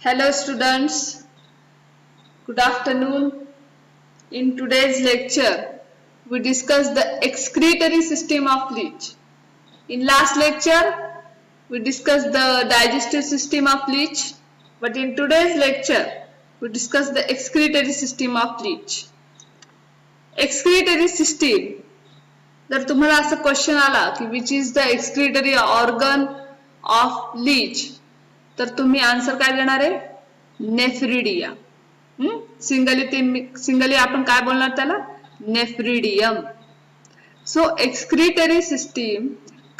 Hello students, good afternoon. In today's lecture, we discuss the excretory system of leech. In last lecture, we discussed the digestive system of leech, but in today's lecture, we discuss the excretory system of leech. Excretory system, जर तुम्हाला असा question आला की which is the excretory organ of leech, तर तुम्ही answer काय देणार आहे? नेफ्रिडिया. सिंगली आपण काय बोलणार त्याला? नेफ्रिडियम. So excretory system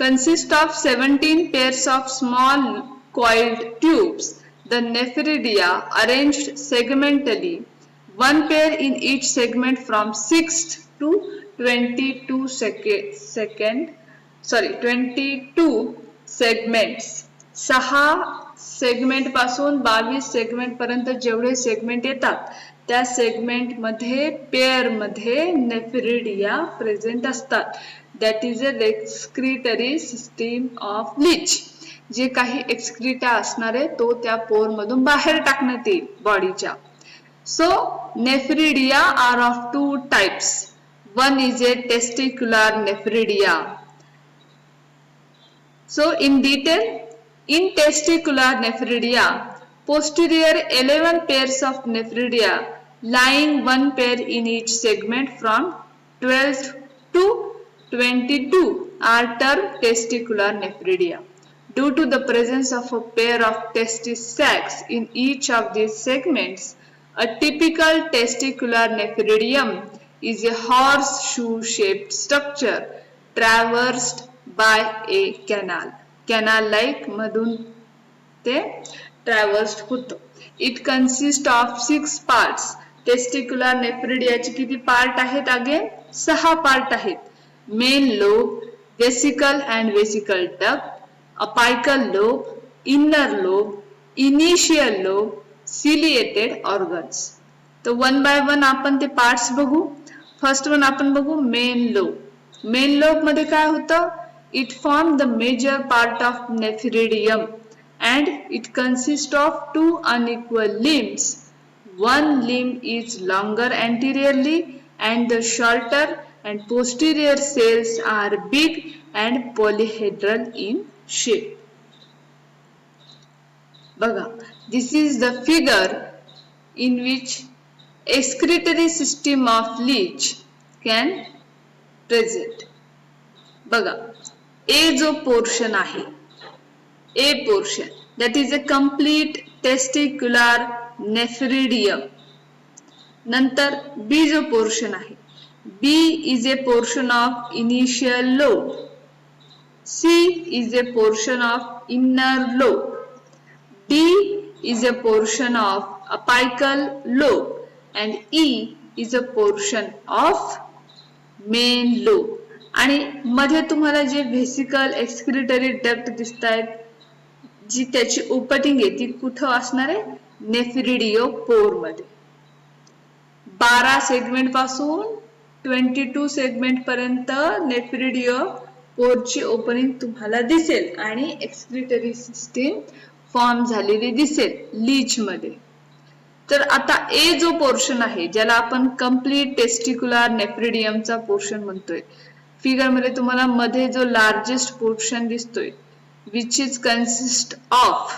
consists of 17 pairs of small coiled tubes, the nephridia arranged segmentally, one pair in each segment from 6 to 22 segments. 6 segment पासून 22 सेगमेंट पर्यंत जेवढे सेगमेंट येतात त्या सेगमेंट मध्ये पेअर मध्ये नेफ्रिडिया प्रेझेंट असतात. That is a excretory system of leech. जे काही एक्सक्रीटा असणार आहे तो त्या पोर मधून बाहेर टाकण्यात येईल बॉडीच्या. So nephridia are of two types. One is a testicular nephridia. So in detail, in testicular nephridia, posterior 11 pairs of nephridia lying one pair in each segment from 12 to 22 are termed testicular nephridia. Due to the presence of a pair of testis sacs in each of these segments, a typical testicular nephridium is a horseshoe-shaped structure traversed by a canal. Canal like मधून ते traversed होतं. It consist of 6 parts. Testicular नेफ्रिडियाचे किती part आहेत? Again 6 part आहेत. Main lobe, vesicle and vesicle duct, apical lobe, inner lobe, initial lobe, ciliated organs. तर one by one आपण ते पार्ट्स बघू. फर्स्ट वन आपण बघू मेन लोब. मेन लोब मध्ये काय होतं? It forms the major part of nephridium and it consists of 2 unequal limbs. One limb is longer anteriorly and the shorter and posterior cells are big and polyhedral in shape. Baga, this is the figure in which excretory system of leech can present. Baga, A जो portion आहे, A portion, that is a complete testicular nephridium. नंतर B जो portion आहे, B is a portion of initial lobe, C is a portion of inner lobe, D is a portion of apical lobe and E is a portion of main lobe. आणि मध्ये तुम्हाला जे व्हेसिकल excretory duct दिसत आहेत, जी त्याची opening आहे ती कुठं असणार आहे? नेफ्रिडिओ पोर मध्ये. 12 सेगमेंट पासून 22 सेगमेंट पर्यंत नेफ्रिडिओ पोरची ओपनिंग तुम्हाला दिसेल आणि एक्सक्रिटरी सिस्टीम फॉर्म झालेली दिसेल लीच मध्ये. तर आता ए जो पोर्शन आहे, ज्याला आपण कंप्लीट टेस्टिक्युलर नेफ्रिडियमचा पोर्शन म्हणतोय, फिगर मध्ये तुम्हाला मध्ये जो लार्जेस्ट पोर्शन दिसतोय, which is consist of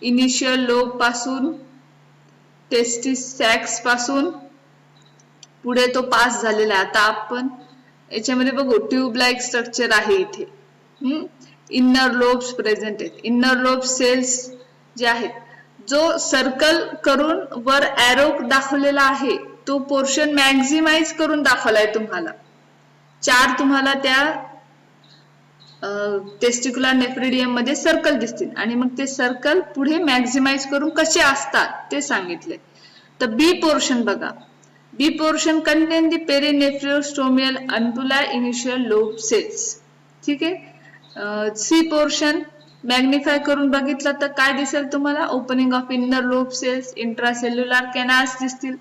initial lobe पासून टेस्टिस सॅक्स पासून पुढे तो पास झालेला आहे. आता आपण याच्यामध्ये बघू ट्यूब लाइक स्ट्रक्चर आहे इथे. इनर लोब्स प्रेझेंट आहेत. इनर लोब सेल्स जे आहेत, जो सर्कल करून वर एरो दाखवलेला आहे तो पोर्शन मॅक्झिमाइज करून दाखवलाय तुम्हाला. 4 तुम्हाला त्या टेस्टिक्युलर नेफ्रिडियम मध्ये सर्कल दिसतील आणि मग ते सर्कल पुढे मॅक्झिमाइज करून कसे असतात ते सांगितले. तर बी पोर्शन बघा. B portion contain the perinephrostomial ampullar initial lobe cells. ठीक आहे. सी पोर्शन मॅग्निफाय करून बघितलं तर काय दिसेल तुम्हाला? Opening of inner lobe cells, intracellular canals दिसतील.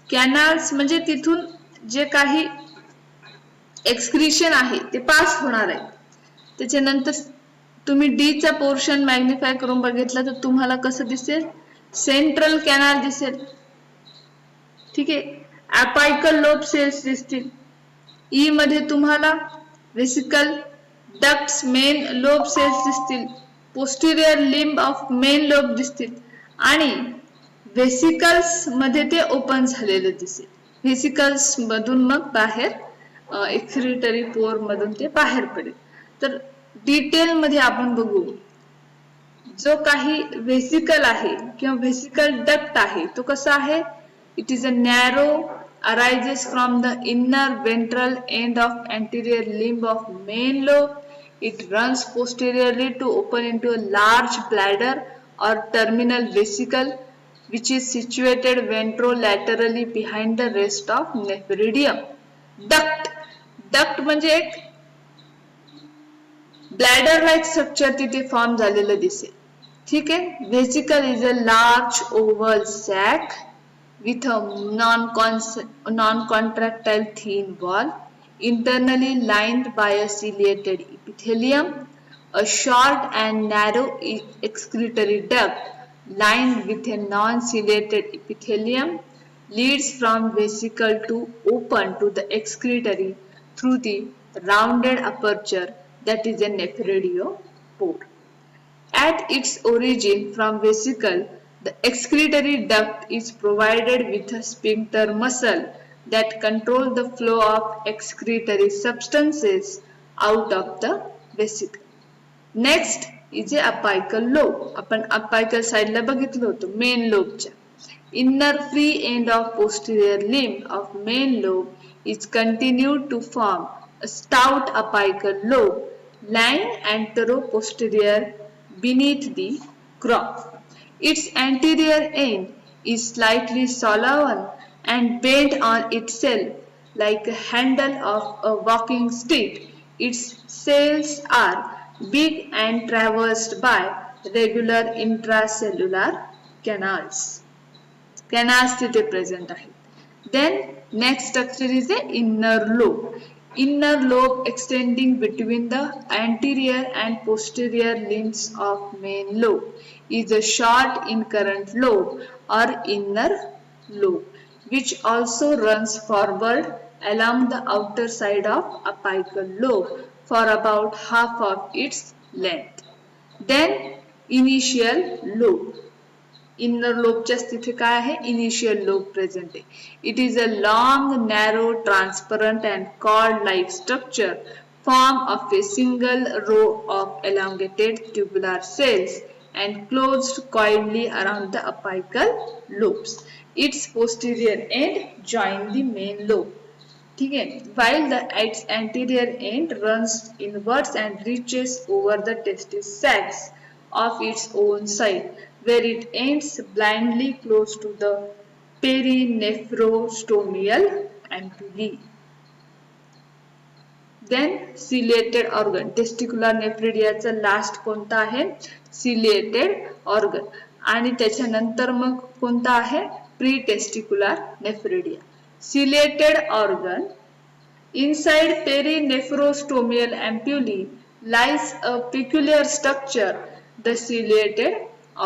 कॅनाल्स म्हणजे तिथून जे काही एक्सक्रीशन आहे ते पास होणार आहे. त्याच्यानंतर तुम्ही डी चा पोर्शन मॅग्निफाय करून बघितला तर तुम्हाला कसं दिसेल, सेंट्रल कॅनाल दिसेल. ठीक आहे, अपायकल लोब सेल्स दिसतील. ई मध्ये तुम्हाला vesicle ducts main lobe cells दिसतील. Posterior limb of main lobe दिसतील आणि वेसिकल्स मध्ये ते ओपन झालेले दिसेल. वेसिकल्स मधून मग बाहेर एक्सक्रिटरी पोर मधून ते बाहेर पडेल. तर डिटेल मध्ये आपण बघू, जो काही वेसिकल आहे किंवा वेसिकल डक्ट आहे तो कसा आहे. It is a narrow, arises from the inner ventral end of anterior limb of main lobe. It runs posteriorly to open into a large bladder or terminal vesicle which is situated ventrolaterally behind the rest of nephridium. Duct म्हणजे एक bladder like structure तिथे form झालेलं दिसेल. ठीक आहे, vesicle is a large oval sac with a non-contractile thin wall, internally lined by a ciliated epithelium. A short and narrow excretory duct lined with a non-ciliated epithelium leads from vesicle to open to the excretory through the rounded aperture that is a nephridopore. At its origin from vesicle, the excretory duct is provided with a sphincter muscle that controls the flow of excretory substances out of the vesicle. Next is a apical lobe. आपण apical side ला बघितलं होतं main lobe च्या. Inner free end of posterior limb of main lobe is continued to form a stout apical lobe lying antero-posterior beneath the crop. Its anterior end is slightly swollen and bent on itself like a handle of a walking stick. Its cells are big and traversed by regular intracellular canals. Canals तिथे present आहेत. Then next structure is the inner lobe. Inner lobe extending between the anterior and posterior limbs of main lobe is a short incurrent lobe or inner lobe, which also runs forward along the outer side of apical lobe for about half of its length. Then initial lobe. Inner lobeच्या तिथे काय आहे, initial lobe present आहे. It is a long, narrow, transparent and cord-like structure formed of a single row of elongated tubular cells and closed coiled around the apical lobes. Its posterior end join the main lobe. ठीक है, while its anterior end runs inwards and reaches over the testis sacs of its own side, where it ends blindly close to the perinephrostomial ampullae. Then ciliated organ. Testicular nephridiaचा last कोणता आहे, ciliated organ. आणि त्याच्यानंतर मग कोणता आहे, pre-testicular nephridia. Ciliated organ. Inside perinephrostomial ampullae lies a peculiar structure, the ciliated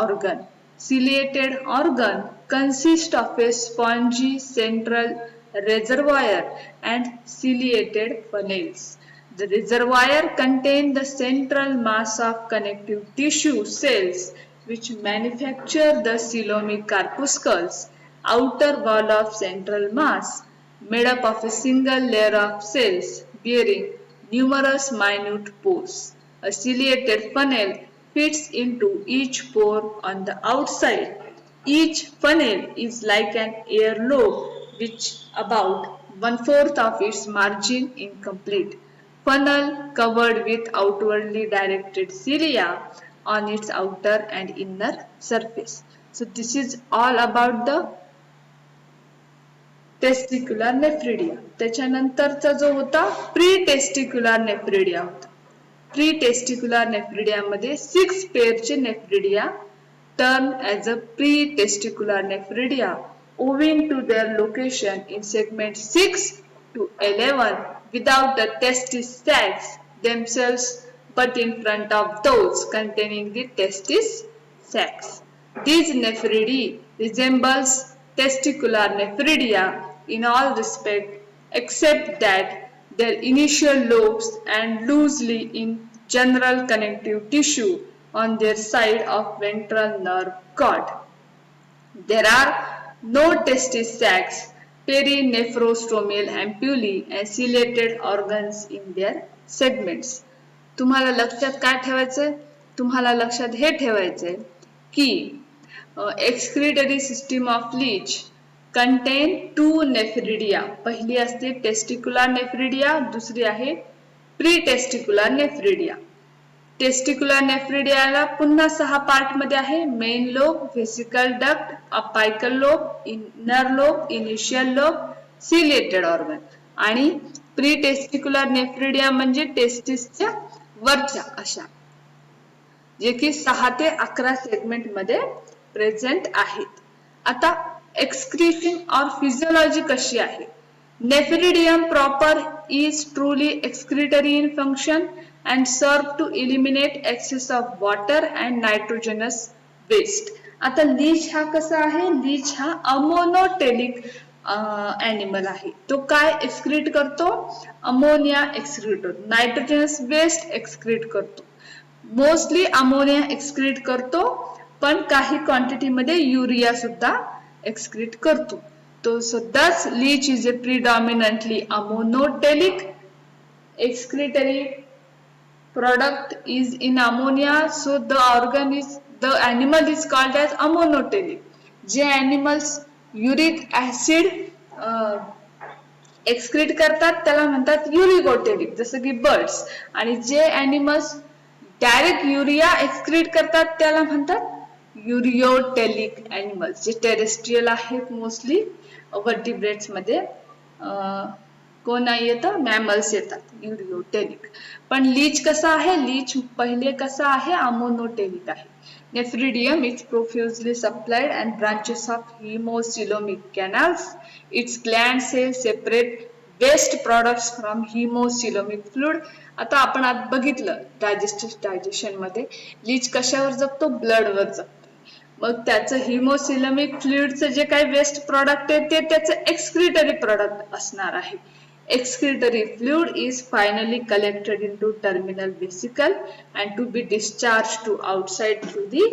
organ. Ciliated organ consists of a spongy central reservoir and ciliated funnels. The reservoir contains the central mass of connective tissue cells which manufacture the coelomic corpuscles, outer wall of central mass, made up of a single layer of cells bearing numerous minute pores. A ciliated funnel fits into each pore on the outside. Each funnel is like an air lobe which about 1/4 of its margin incomplete. Funnel covered with outwardly directed cilia on its outer and inner surface. So this is all about the testicular nephridia. त्याच्यानंतरचा जो होता pre testicular nephridia होता. Pre testicular nephridia मध्ये 6 पेअरचे nephridia turn as a pre testicular nephridia owing to their location in segment 6 to 11 without the testis sacs themselves but in front of those containing the testis sacs. These nephridae resembles testicular nephridia in all respects except that their initial lobes and loosely in general connective tissue on their side of ventral nerve cord. There are no testis sacs, perinephrostomal ampullae and ciliated organs in their segments. तुम्हाला लक्षात काय ठेवायचंय? तुम्हाला लक्षात हे ठेवायचंय की excretory system of leech contain two nephridia. पहिली असते testicular nephridia, दुसरी आहे pretesticular nephridia. टेस्टिक्युलर नेफ्रिडियाला पुन्हा 6 पार्ट मध्ये आहे. Main lobe, vesicle duct, apical lobe, inner lobe, initial lobe, ciliated organ. आणि प्री टेस्टिक्युलर नेफ्रिडिया म्हणजे टेस्टिसच्या वरच्या अशा, जे की 6 ते 11 सेगमेंट मध्ये प्रेझेंट आहेत. आता एक्सक्रीशन और फिजियोलॉजी कशी आहे? नेफ्रिडियम proper is truly excretory in function and serve to eliminate excess of water and nitrogenous waste. आता लीच हा कसा आहे? लीच हा अमोनोटेलिक एनिमल आहे. तो काय एक्सक्रीट करतो? अमोनिया एक्सक्रीट करतो, नायट्रोजनस वेस्ट एक्सक्रीट करतो. मोस्टली अमोनिया एक्सक्रीट करतो, पण काही क्वांटिटी मध्ये युरिया सुद्धा एक्सक्रीट करतो. So thus leech is a predominantly ammoniotelic excretory product is in ammonia, so the animal is called as ammoniotelic. जे animals uric acid excrete करतात त्याला म्हणतात uricotelic, जसं की birds. आणि जे animals direct urea excrete करतात त्याला म्हणतात युरियोटेलिक एनिमल्स. जे टेरेस्ट्रियल आहेत मोस्टली वर्टिब्रेट्स मध्ये कोण नाही येतं? मॅमल्स येतात युरियोटेलिक. पण लीच कसा आहे? लीच पहिले कसा आहे? अमोनोटेलिक आहे. Nephridium is profusely supplied and branches of hemocoelomic canals. Its gland cells separate waste products from hemocoelomic fluid. आता आपण आज बघितलं डायजेशन मध्ये लीच कशावर जगतो? ब्लड वर जगतो. मग त्याचं हिमोसिलमिक फ्लुइडचं जे काही वेस्ट प्रोडक्ट आहे ते त्याचं एक्सक्रीटरी प्रोडक्ट असणार आहे. Excretory fluid is finally collected into terminal vesicle and to be discharged to outside through the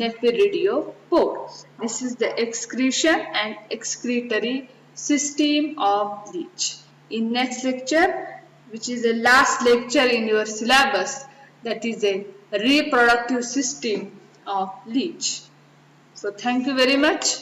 nephridiophore. This is the excretion and excretory system of leech. In next lecture, which is the last lecture in your syllabus, that is a reproductive system of leech. So thank you very much.